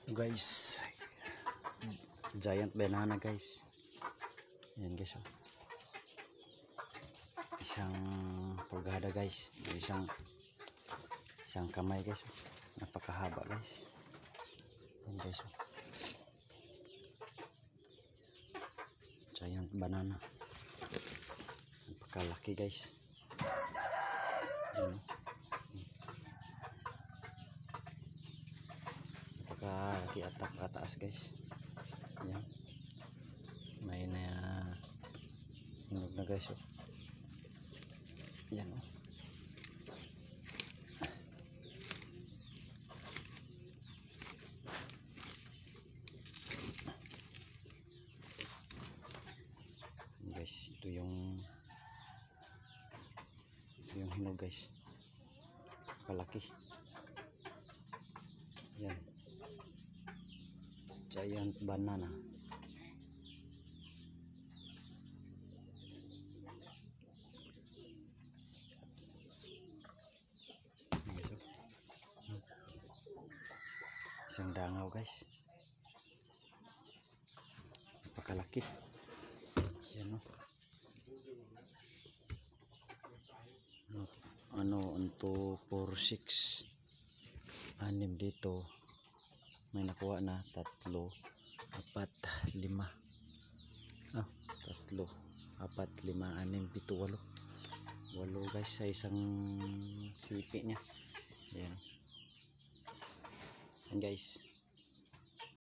Guys, giant banana guys. Yan guys, oh. Isang pulgada guys, isang kamay guys, oh. Napakahaba guys. Yan guys, oh. Giant banana, napakalaki guys. Yan, oh. Napakaalaki at napakataas guys. Yan, may na hinog na guys, oh. Yan, oh. Guys, ito yung hinog guys, palaki. Yan, giant banana. Guys, oh. Isang dangaw guys, napakalaki. Yan, oh. Ano, 2, 4, 6, 6 dito. May nakuha na 3, 4, 5. 3, 4, 5, 6, 7, 8 guys sa isang sipi niya. Yan. Yan guys.